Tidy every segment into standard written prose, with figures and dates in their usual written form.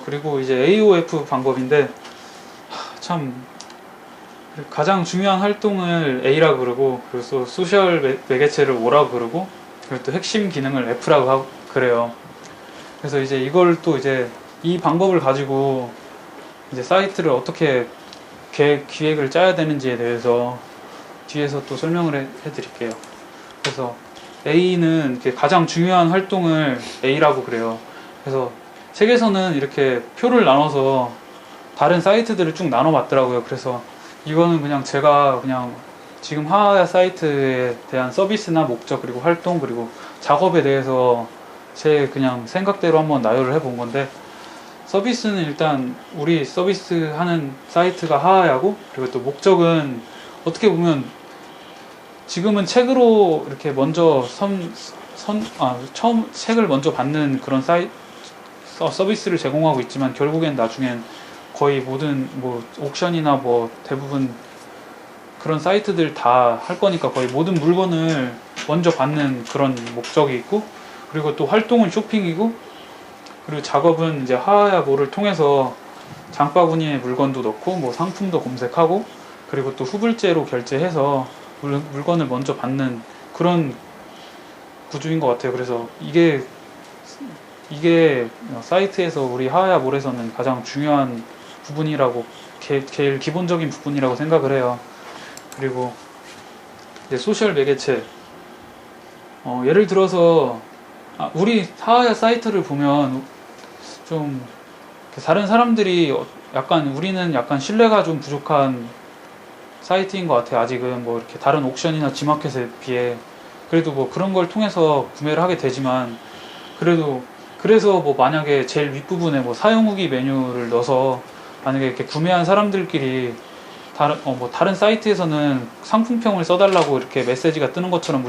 그리고 이제 AOF 방법인데, 참 가장 중요한 활동을 A라고 그러고, 그리고 소셜 매개체를 O라고 그러고, 그리고 또 핵심 기능을 F라고 그래요. 그래서 이제 이걸 또 이제 이 방법을 가지고 이제 사이트를 어떻게 기획을 짜야 되는지에 대해서 뒤에서 또 설명을 해드릴게요. 그래서 A는 가장 중요한 활동을 A라고 그래요. 그래서 책에서는 이렇게 표를 나눠서 다른 사이트들을 쭉 나눠봤더라고요. 그래서 이거는 그냥 제가 그냥 지금 하하야 사이트에 대한 서비스나 목적, 그리고 활동, 그리고 작업에 대해서 제 그냥 생각대로 한번 나열을 해본 건데, 서비스는 일단 우리 서비스 하는 사이트가 하하야고, 그리고 또 목적은 어떻게 보면 지금은 책으로 이렇게 먼저 처음 책을 먼저 받는 그런 서비스를 제공하고 있지만, 결국엔 나중엔 거의 모든 뭐 옥션이나 뭐 대부분 그런 사이트들 다 할 거니까 거의 모든 물건을 먼저 받는 그런 목적이 있고, 그리고 또 활동은 쇼핑이고, 그리고 작업은 이제 하하야 뭐를 통해서 장바구니에 물건도 넣고 뭐 상품도 검색하고, 그리고 또 후불제로 결제해서 물건을 먼저 받는 그런 구조인 것 같아요. 그래서 이게 사이트에서 우리 하하야 몰에서는 가장 중요한 부분이라고, 제일 기본적인 부분이라고 생각을 해요. 그리고 이제 소셜 매개체, 예를 들어서 우리 하하야 사이트를 보면 좀 다른 사람들이 약간, 우리는 약간 신뢰가 좀 부족한 사이트인 것 같아요. 아직은 뭐 이렇게 다른 옥션이나 지마켓에 비해. 그래도 뭐 그런 걸 통해서 구매를 하게 되지만, 그래서 뭐 만약에 제일 윗부분에 뭐 사용 후기 메뉴를 넣어서 만약에 이렇게 구매한 사람들끼리 다른 사이트에서는 상품평을 써달라고 이렇게 메시지가 뜨는 것처럼,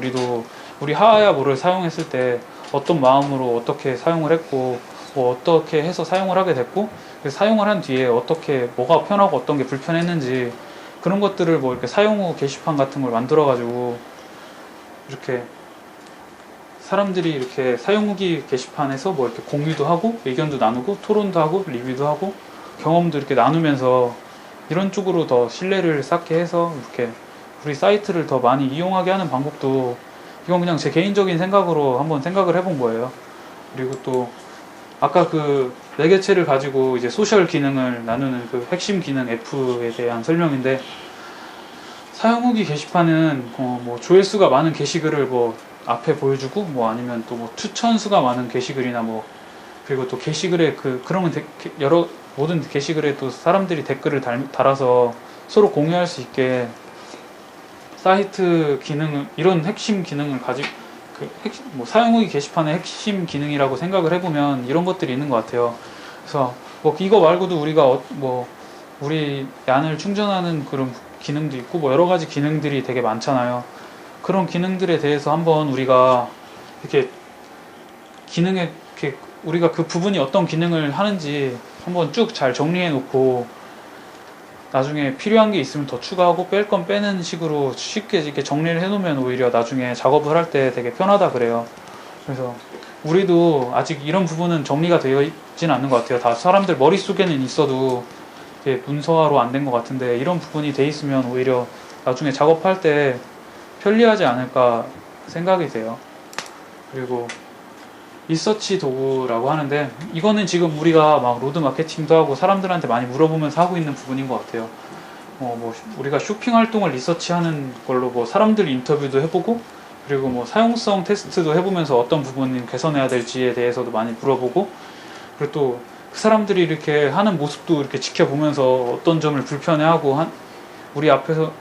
우리 하하야 뭐를 사용했을 때 어떤 마음으로 어떻게 사용을 했고, 뭐 어떻게 해서 사용을 하게 됐고, 사용을 한 뒤에 뭐가 편하고 어떤 게 불편했는지, 그런 것들을 뭐 이렇게 사용 후 게시판 같은 걸 만들어 가지고 이렇게 사람들이 이렇게 사용 후기 게시판에서 뭐 이렇게 공유도 하고, 의견도 나누고, 토론도 하고, 리뷰도 하고, 경험도 이렇게 나누면서 이런 쪽으로 더 신뢰를 쌓게 해서 이렇게 우리 사이트를 더 많이 이용하게 하는 방법도, 이건 그냥 제 개인적인 생각으로 한번 생각을 해본 거예요. 그리고 또 아까 그 매개체를 가지고 이제 소셜 기능을 나누는 그 핵심 기능 F에 대한 설명인데, 사용 후기 게시판은 뭐 조회수가 많은 게시글을 뭐 앞에 보여주고, 뭐 아니면 또 뭐 추천수가 많은 게시글이나 뭐, 그리고 또 게시글에 그런 모든 게시글에 또 사람들이 댓글을 달아서 서로 공유할 수 있게 사이트 기능, 이런 핵심 기능을 뭐 사용 후기 게시판의 핵심 기능이라고 생각을 해보면 이런 것들이 있는 것 같아요. 그래서 뭐 이거 말고도 우리가 우리 얀을 충전하는 그런 기능도 있고, 뭐 여러 가지 기능들이 되게 많잖아요. 그런 기능들에 대해서 한번 우리가 이렇게 우리가 그 부분이 어떤 기능을 하는지 한번 쭉 잘 정리해 놓고, 나중에 필요한 게 있으면 더 추가하고 뺄 건 빼는 식으로 쉽게 이렇게 정리를 해 놓으면 오히려 나중에 작업을 할 때 되게 편하다 그래요. 그래서 우리도 아직 이런 부분은 정리가 되어 있진 않는 것 같아요. 다 사람들 머릿속에는 있어도 문서화로 안 된 것 같은데, 이런 부분이 돼 있으면 오히려 나중에 작업할 때 편리하지 않을까 생각이 돼요. 그리고 리서치 도구라고 하는데, 이거는 지금 우리가 막 로드 마케팅도 하고 사람들한테 많이 물어보면서 하고 있는 부분인 것 같아요. 뭐 우리가 쇼핑 활동을 리서치하는 걸로 뭐 사람들 인터뷰도 해보고, 그리고 뭐 사용성 테스트도 해보면서 어떤 부분을 개선해야 될지에 대해서도 많이 물어보고, 그리고 또 그 사람들이 이렇게 하는 모습도 이렇게 지켜보면서 어떤 점을 불편해하고, 우리 앞에서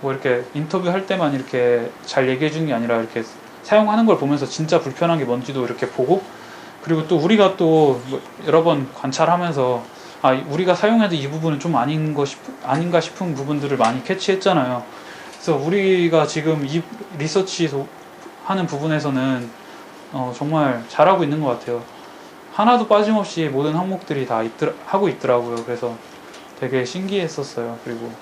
뭐 이렇게 인터뷰할 때만 이렇게 잘 얘기해 주는 게 아니라 이렇게 사용하는 걸 보면서 진짜 불편한 게 뭔지도 이렇게 보고, 그리고 또 우리가 또 여러 번 관찰하면서 우리가 사용해도 이 부분은 좀 아닌가 싶은 부분들을 많이 캐치했잖아요. 그래서 우리가 지금 이 리서치 하는 부분에서는 정말 잘하고 있는 것 같아요. 하나도 빠짐없이 모든 항목들이 다 하고 있더라고요. 그래서 되게 신기했었어요. 그리고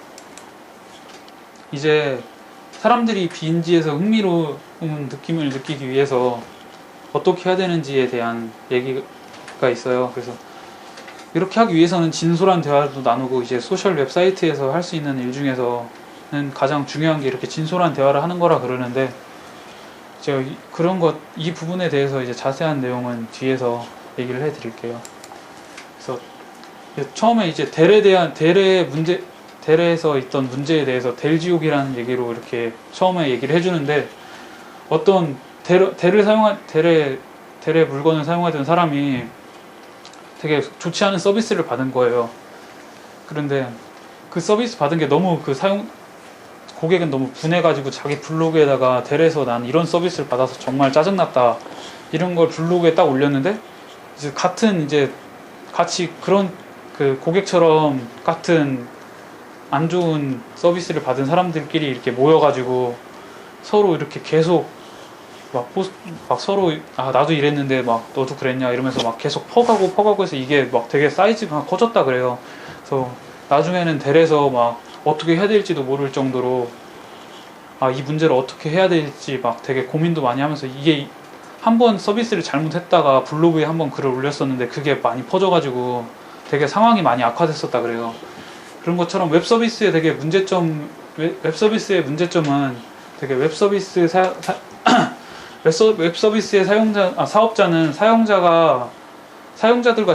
이제 사람들이 빈지에서 흥미로운 느낌을 느끼기 위해서 어떻게 해야 되는지에 대한 얘기가 있어요. 그래서 이렇게 하기 위해서는 진솔한 대화도 나누고 이제 소셜 웹사이트에서 할 수 있는 일 중에서는 가장 중요한 게 이렇게 진솔한 대화를 하는 거라 그러는데 제가 이 부분에 대해서 이제 자세한 내용은 뒤에서 얘기를 해 드릴게요. 그래서 처음에 이제 델에서 있던 문제에 대해서 델지옥이라는 얘기로 이렇게 처음에 얘기를 해주는데 어떤 델의 물건을 사용하던 사람이 되게 좋지 않은 서비스를 받은 거예요. 그런데 그 서비스 받은 게 너무 고객은 너무 분해가지고 자기 블로그에다가 델에서 난 이런 서비스를 받아서 정말 짜증났다 이런 걸 블로그에 딱 올렸는데 이제 같이 그런 그 고객처럼 같은 안 좋은 서비스를 받은 사람들끼리 이렇게 모여가지고 서로 이렇게 계속 막 서로 나도 이랬는데 막 너도 그랬냐 이러면서 막 계속 퍼가고 해서 이게 막 되게 사이즈가 커졌다 그래요. 그래서 나중에는 델에서 막 어떻게 해야 될지도 모를 정도로 이 문제를 어떻게 해야 될지 막 되게 고민도 많이 하면서 이게 한번 서비스를 잘못했다가 블로그에 한번 글을 올렸었는데 그게 많이 퍼져가지고 되게 상황이 많이 악화됐었다 그래요. 그런 것처럼 웹서비스의 문제점은 되게 웹서비스의 사업자는 사용자들과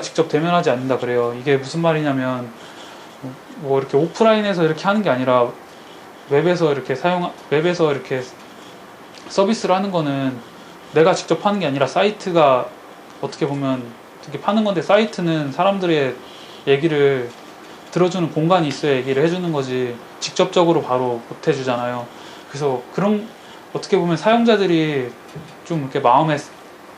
직접 대면하지 않는다 그래요. 이게 무슨 말이냐면 뭐 이렇게 오프라인에서 이렇게 하는 게 아니라 웹에서 이렇게 서비스를 하는 거는 내가 직접 하는 게 아니라 사이트가 어떻게 보면 되게 파는 건데 사이트는 사람들의 얘기를 들어주는 공간이 있어야 얘기를 해주는 거지 직접적으로 바로 못 해주잖아요. 그래서 어떻게 보면 사용자들이 좀 이렇게 마음에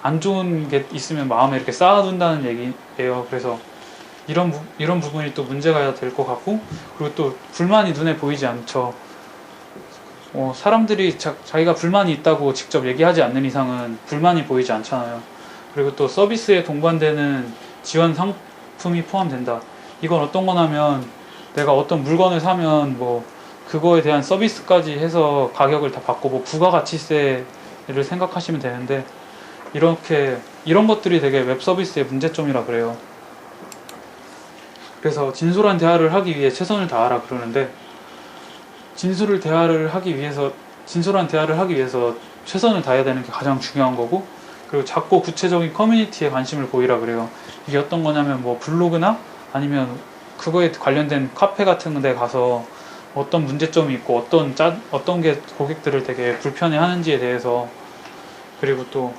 안 좋은 게 있으면 마음에 이렇게 쌓아둔다는 얘기예요. 그래서 이런 부분이 또 문제가 될 것 같고, 그리고 또 불만이 눈에 보이지 않죠. 사람들이 자기가 불만이 있다고 직접 얘기하지 않는 이상은 불만이 보이지 않잖아요. 그리고 또 서비스에 동반되는 지원 상품이 포함된다. 이건 어떤 거냐면 내가 어떤 물건을 사면 뭐 그거에 대한 서비스까지 해서 가격을 다 받고 뭐 부가가치세를 생각하시면 되는데 이런 것들이 되게 웹 서비스의 문제점이라 그래요. 그래서 진솔한 대화를 하기 위해 최선을 다하라 그러는데 진솔한 대화를 하기 위해서 최선을 다해야 되는 게 가장 중요한 거고, 그리고 작고 구체적인 커뮤니티에 관심을 보이라 그래요. 이게 어떤 거냐면 뭐 블로그나 아니면 그거에 관련된 카페 같은 데 가서 어떤 문제점이 있고 어떤 게 고객들을 되게 불편해 하는지에 대해서, 그리고 또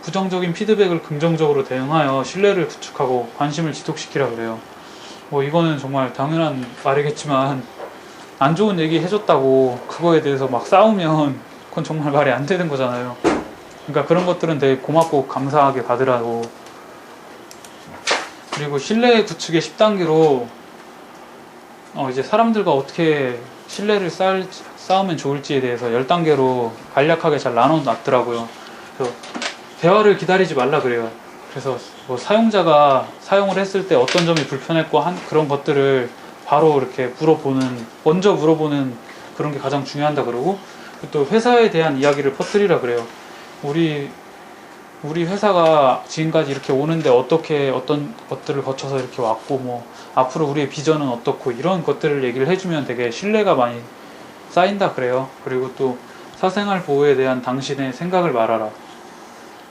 부정적인 피드백을 긍정적으로 대응하여 신뢰를 구축하고 관심을 지속시키라 그래요. 뭐 이거는 정말 당연한 말이겠지만 안 좋은 얘기 해줬다고 그거에 대해서 막 싸우면 그건 정말 말이 안 되는 거잖아요. 그러니까 그런 것들은 되게 고맙고 감사하게 받으라고. 그리고 신뢰 구축의 10단계로 이제 사람들과 어떻게 신뢰를 쌓으면 좋을지에 대해서 10단계로 간략하게 잘 나눠놨더라고요. 그래서 대화를 기다리지 말라 그래요. 그래서 뭐 사용자가 사용을 했을 때 어떤 점이 불편했고 그런 것들을 바로 이렇게 먼저 물어보는 그런 게 가장 중요하다 그러고, 또 회사에 대한 이야기를 퍼뜨리라 그래요. 우리 회사가 지금까지 이렇게 오는데 어떤 것들을 거쳐서 이렇게 왔고, 뭐 앞으로 우리의 비전은 어떻고, 이런 것들을 얘기를 해주면 되게 신뢰가 많이 쌓인다 그래요. 그리고 또 사생활 보호에 대한 당신의 생각을 말하라.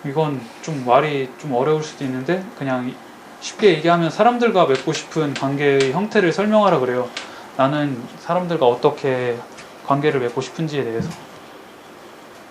이건 좀 말이 좀 어려울 수도 있는데 그냥 쉽게 얘기하면 사람들과 맺고 싶은 관계의 형태를 설명하라 그래요. 나는 사람들과 어떻게 관계를 맺고 싶은지에 대해서.